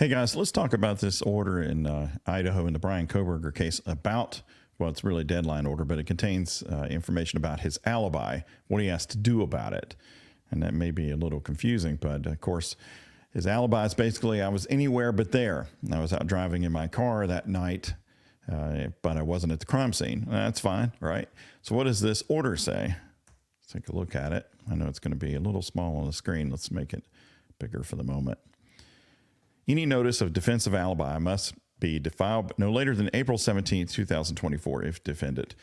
Hey guys, let's talk about this order in Idaho in the Brian Kohberger case about, well, it's really a deadline order, but it contains information about his alibi, what he has to do about it. And that may be a little confusing, but of course, his alibi is basically I was anywhere but there. I was out driving in my car that night, but I wasn't at the crime scene. That's fine, right? So what does this order say? Let's take a look at it. I know it's going to be a little small on the screen. Let's make it bigger for the moment. Any notice of defensive alibi must be filed no later than April 17, 2024, if defendant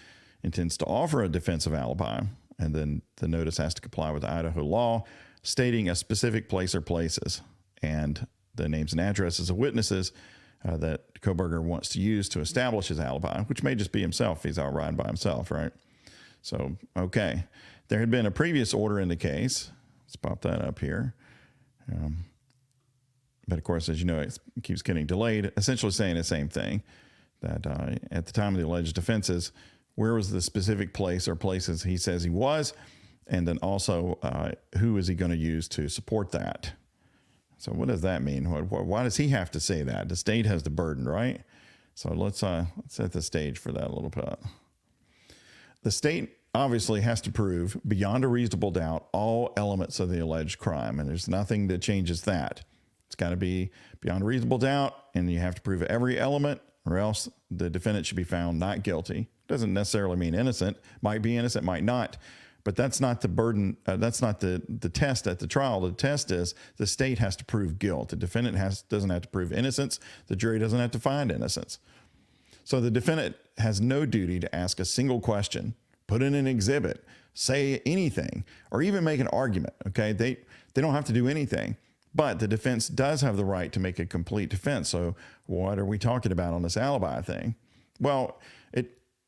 intends to offer a defensive alibi, and then the notice has to comply with Idaho law stating a specific place or places and the names and addresses of witnesses that Kohberger wants to use to establish his alibi, which may just be himself. He's out riding by himself, right? So, okay. There had been a previous order in the case. Let's pop that up here. But of course, as you know, it keeps getting delayed, essentially saying the same thing, that at the time of the alleged offenses, where was the specific place or places he says he was, and then also who is he going to use to support that? So what does that mean? Why does he have to say that? The state has the burden, right? So let's set the stage for that a little bit. The state obviously has to prove beyond a reasonable doubt all elements of the alleged crime, and there's nothing that changes that. It's got to be beyond a reasonable doubt, and you have to prove every element, or else the defendant should be found not guilty. Doesn't necessarily mean innocent. Might be innocent, might not. But that's not the burden. That's not the test at the trial. The test is the state has to prove guilt. The defendant doesn't have to prove innocence. The jury doesn't have to find innocence. So the defendant has no duty to ask a single question, put in an exhibit, say anything, or even make an argument. Okay, they don't have to do anything. But the defense does have the right to make a complete defense. So what are we talking about on this alibi thing? Well,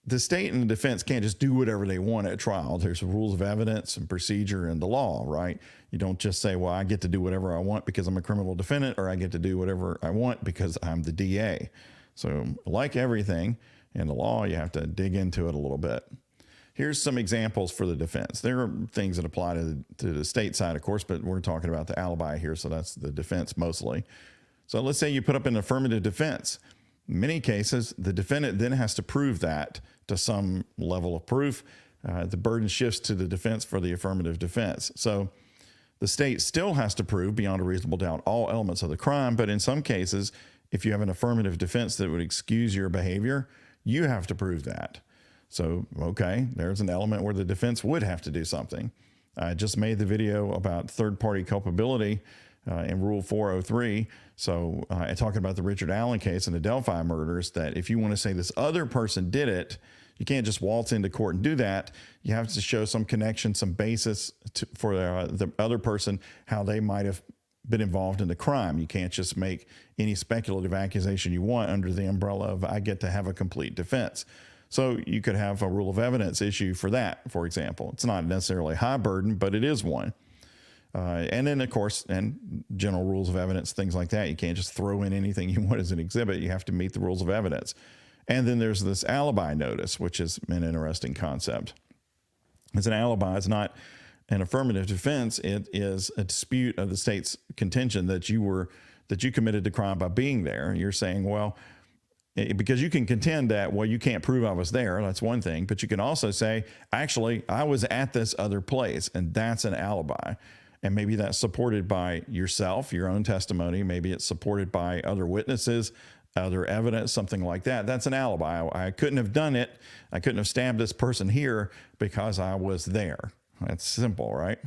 the state and the defense can't just do whatever they want at trial. There's rules of evidence and procedure and the law, right? You don't just say, well, I get to do whatever I want because I'm a criminal defendant, or I get to do whatever I want because I'm the DA. So like everything in the law, you have to dig into it a little bit. Here's some examples for the defense. There are things that apply to the state side, of course, but we're talking about the alibi here, so that's the defense mostly. So let's say you put up an affirmative defense. In many cases, the defendant then has to prove that to some level of proof. The burden shifts to the defense for the affirmative defense. So the state still has to prove beyond a reasonable doubt all elements of the crime, but in some cases, if you have an affirmative defense that would excuse your behavior, you have to prove that. So, okay, there's an element where the defense would have to do something. I just made the video about third-party culpability in Rule 403. So talking about the Richard Allen case and the Delphi murders, that if you want to say this other person did it, you can't just waltz into court and do that. You have to show some connection, some basis for the other person, how they might have been involved in the crime. You can't just make any speculative accusation you want under the umbrella of I get to have a complete defense. So you could have a rule of evidence issue for that, for example. It's not necessarily a high burden, but it is one. And then, of course, and general rules of evidence, things like that. You can't just throw in anything you want as an exhibit. You have to meet the rules of evidence. And then there's this alibi notice, which is an interesting concept. It's an alibi. It's not an affirmative defense. It is a dispute of the state's contention that you committed the crime by being there. You're saying, well, because you can contend that, well, you can't prove I was there. That's one thing. But you can also say, actually, I was at this other place, and that's an alibi. And maybe that's supported by yourself, your own testimony. Maybe it's supported by other witnesses, other evidence, something like that. That's an alibi. I couldn't have done it. I couldn't have stabbed this person here because I was there. That's simple, right?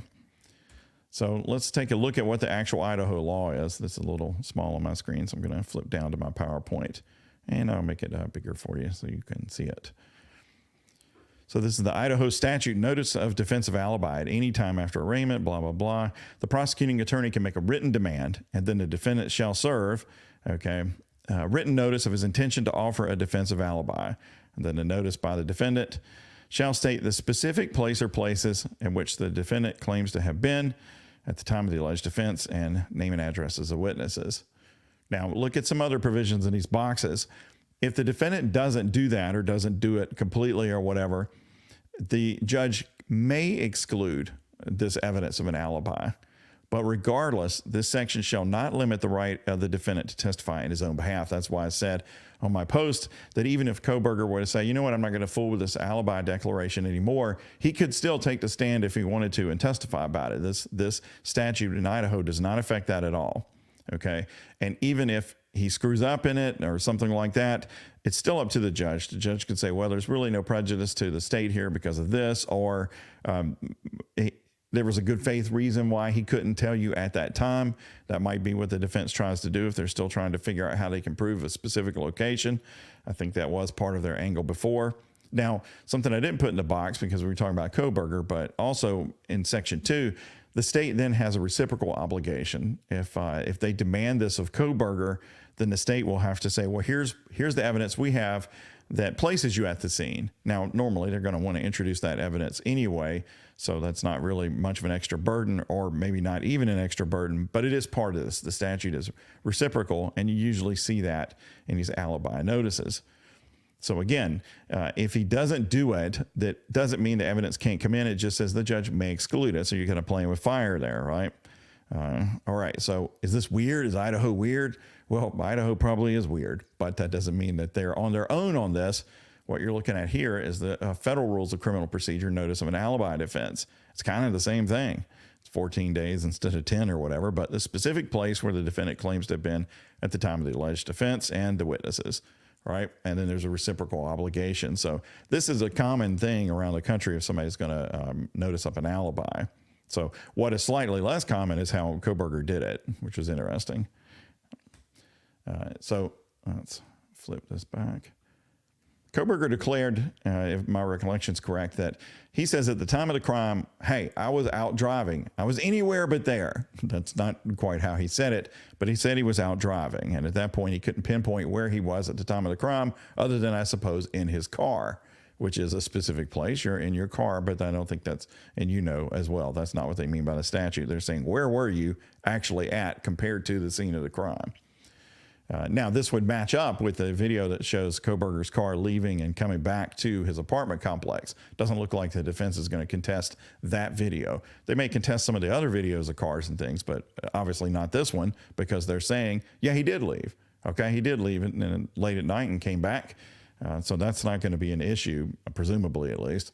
So let's take a look at what the actual Idaho law is. This is a little small on my screen, so I'm going to flip down to my PowerPoint. And I'll make it bigger for you so you can see it. So this is the Idaho Statute, notice of defensive alibi at any time after arraignment, blah, blah, blah. The prosecuting attorney can make a written demand, and then the defendant shall serve, written notice of his intention to offer a defensive alibi. And then the notice by the defendant shall state the specific place or places in which the defendant claims to have been at the time of the alleged offense and name and addresses of witnesses. Now, look at some other provisions in these boxes. If the defendant doesn't do that or doesn't do it completely or whatever, the judge may exclude this evidence of an alibi. But regardless, this section shall not limit the right of the defendant to testify in his own behalf. That's why I said on my post that even if Kohberger were to say, you know what, I'm not going to fool with this alibi declaration anymore, he could still take the stand if he wanted to and testify about it. This statute in Idaho does not affect that at all. Okay. And even if he screws up in it or something like that, it's still up to the judge. The judge could say, well, there's really no prejudice to the state here because of this, or there was a good faith reason why he couldn't tell you at that time. That might be what the defense tries to do if they're still trying to figure out how they can prove a specific location. I think that was part of their angle before. Now, something I didn't put in the box because we were talking about Kohberger, but also in Section 2, the state then has a reciprocal obligation. If they demand this of Kohberger, then the state will have to say, well, here's the evidence we have that places you at the scene. Now, normally they're going to want to introduce that evidence anyway, so that's not really much of an extra burden, or maybe not even an extra burden, but it is part of this. The statute is reciprocal, and you usually see that in these alibi notices. So again, if he doesn't do it, that doesn't mean the evidence can't come in. It just says the judge may exclude it. So you're kind of playing with fire there, right? All right. So is this weird? Is Idaho weird? Well, Idaho probably is weird, but that doesn't mean that they're on their own on this. What you're looking at here is the Federal Rules of Criminal Procedure Notice of an Alibi Defense. It's kind of the same thing. It's 14 days instead of 10 or whatever, but the specific place where the defendant claims to have been at the time of the alleged offense and the witnesses. Right. And then there's a reciprocal obligation. So this is a common thing around the country if somebody's going to notice up an alibi. So what is slightly less common is how Kohberger did it, which was interesting. So let's flip this back. Kohberger declared, if my recollection is correct, that he says at the time of the crime, hey, I was out driving. I was anywhere but there. That's not quite how he said it, but he said he was out driving. And at that point, he couldn't pinpoint where he was at the time of the crime, other than, I suppose, in his car, which is a specific place. You're in your car, but I don't think that's, and you know as well, that's not what they mean by the statute. They're saying, where were you actually at compared to the scene of the crime? Now, this would match up with the video that shows Kohberger's car leaving and coming back to his apartment complex. Doesn't look like the defense is going to contest that video. They may contest some of the other videos of cars and things, but obviously not this one, because they're saying, yeah, he did leave. Okay, he did leave and late at night and came back. So that's not going to be an issue, presumably at least.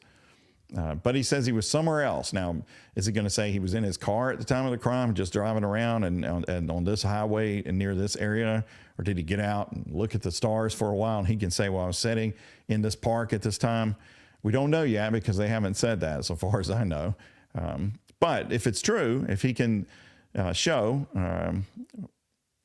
But he says he was somewhere else. Now, is he going to say he was in his car at the time of the crime, just driving around and on this highway and near this area? Or did he get out and look at the stars for a while and he can say, well, I was sitting in this park at this time? We don't know yet because they haven't said that so far as I know. But if it's true, if he can show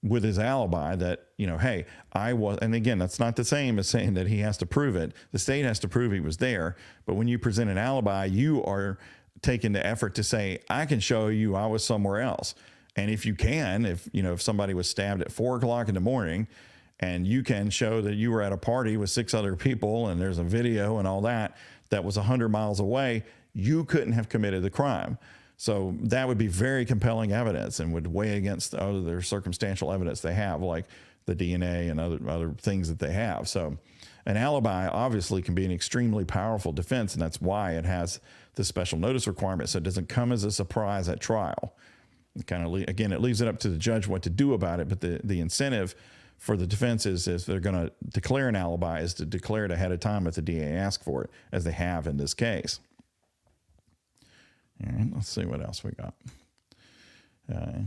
with his alibi that, you know, hey, I was, and again, that's not the same as saying that he has to prove it. The state has to prove he was there. But when you present an alibi, you are taking the effort to say, I can show you I was somewhere else. And if you can, if somebody was stabbed at 4 o'clock in the morning and you can show that you were at a party with 6 other people and there's a video and all that, that was 100 miles away, you couldn't have committed the crime. So that would be very compelling evidence and would weigh against the other circumstantial evidence they have, like the DNA and other things that they have. So an alibi obviously can be an extremely powerful defense, and that's why it has the special notice requirement, so it doesn't come as a surprise at trial. Again, it leaves it up to the judge what to do about it, but the incentive for the defense is if they're going to declare an alibi is to declare it ahead of time if the DA asks for it, as they have in this case. All right, let's see what else we got. I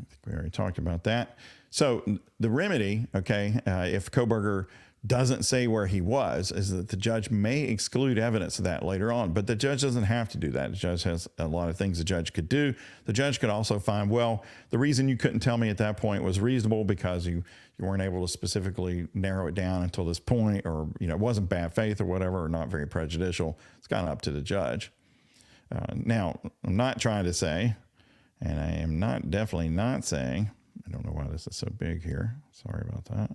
think we already talked about that. So the remedy, okay, if Kohberger doesn't say where he was, is that the judge may exclude evidence of that later on, but the judge doesn't have to do that. The judge has a lot of things the judge could do. The judge could also find, well, the reason you couldn't tell me at that point was reasonable because you weren't able to specifically narrow it down until this point, or, it wasn't bad faith or whatever, or not very prejudicial. It's kind of up to the judge. Now, I'm not trying to say, and I am definitely not saying, I don't know why this is so big here. Sorry about that.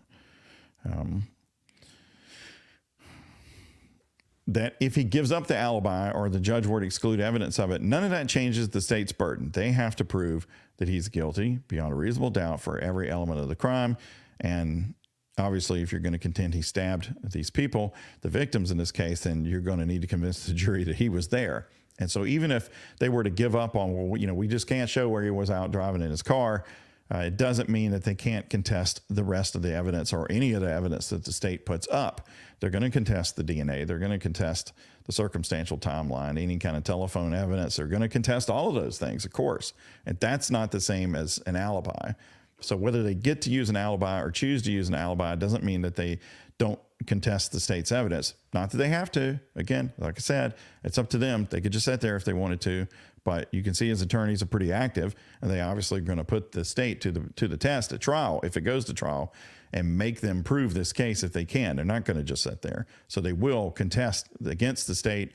That if he gives up the alibi or the judge were to exclude evidence of it, none of that changes the state's burden. They have to prove that he's guilty beyond a reasonable doubt for every element of the crime. And obviously, if you're going to contend he stabbed these people, the victims in this case, then you're going to need to convince the jury that he was there. And so even if they were to give up on, well, we just can't show where he was out driving in his car, it doesn't mean that they can't contest the rest of the evidence or any of the evidence that the state puts up. They're going to contest the DNA. They're going to contest the circumstantial timeline, any kind of telephone evidence. They're going to contest all of those things, of course. And that's not the same as an alibi. So whether they get to use an alibi or choose to use an alibi doesn't mean that they don't contest the state's evidence. Not that they have to. Again, like I said, it's up to them. They could just sit there if they wanted to. But you can see his attorneys are pretty active, and they obviously are going to put the state to the test at trial, if it goes to trial, and make them prove this case if they can. They're not going to just sit there. So they will contest against the state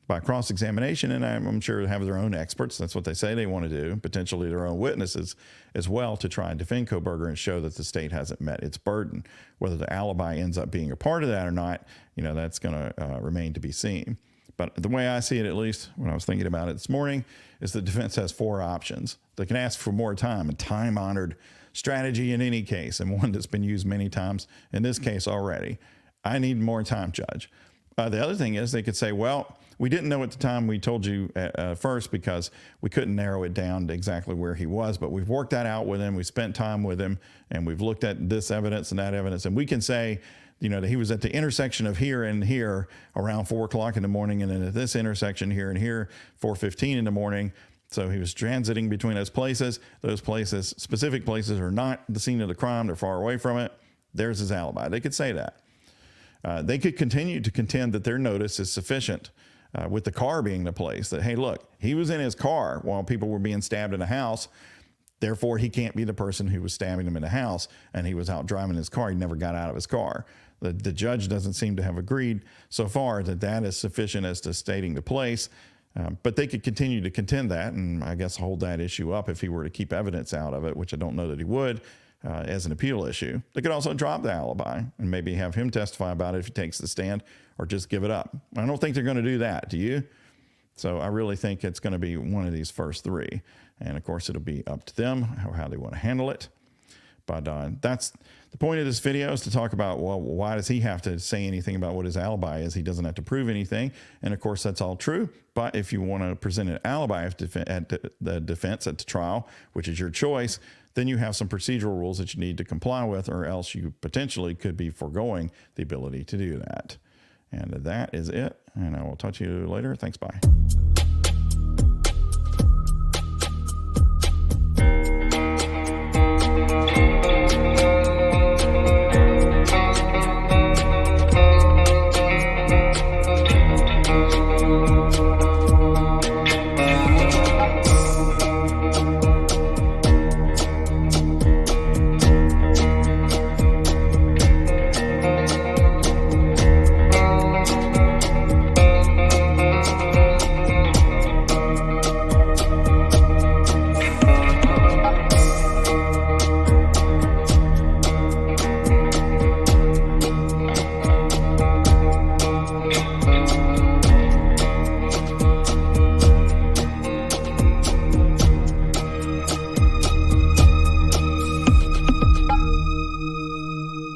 by cross-examination, and I'm sure they have their own experts. That's what they say they want to do, potentially their own witnesses as well, to try and defend Kohberger and show that the state hasn't met its burden. Whether the alibi ends up being a part of that or not, that's going to remain to be seen. But the way I see it, at least when I was thinking about it this morning, is the defense has 4 options. They can ask for more time, a time-honored strategy in any case, and one that's been used many times in this case already. I need more time, Judge. The other thing is they could say, well, we didn't know at the time we told you first because we couldn't narrow it down to exactly where he was, but we've worked that out with him. We spent time with him, and we've looked at this evidence and that evidence, and we can say, that he was at the intersection of here and here around 4 o'clock in the morning, and then at this intersection here and here, 4:15 in the morning. So he was transiting between those places. Those places, specific places, are not the scene of the crime. They're far away from it. There's his alibi. They could say that. They could continue to contend that their notice is sufficient with the car being the place, that, hey, look, he was in his car while people were being stabbed in the house. Therefore, he can't be the person who was stabbing them in the house, and he was out driving his car. He never got out of his car. The judge doesn't seem to have agreed so far that that is sufficient as to stating the place. But they could continue to contend that, and I guess hold that issue up if he were to keep evidence out of it, which I don't know that he would, as an appeal issue. They could also drop the alibi and maybe have him testify about it if he takes the stand, or just give it up. I don't think they're going to do that. Do you? So I really think it's going to be one of these first 3. And of course, it'll be up to them how they want to handle it. But that's the point of this video, is to talk about, well, why does he have to say anything about what his alibi is? He doesn't have to prove anything. And of course, that's all true. But if you want to present an alibi at the defense at the trial, which is your choice, then you have some procedural rules that you need to comply with, or else you potentially could be foregoing the ability to do that. And that is it. And I will talk to you later. Thanks. Bye.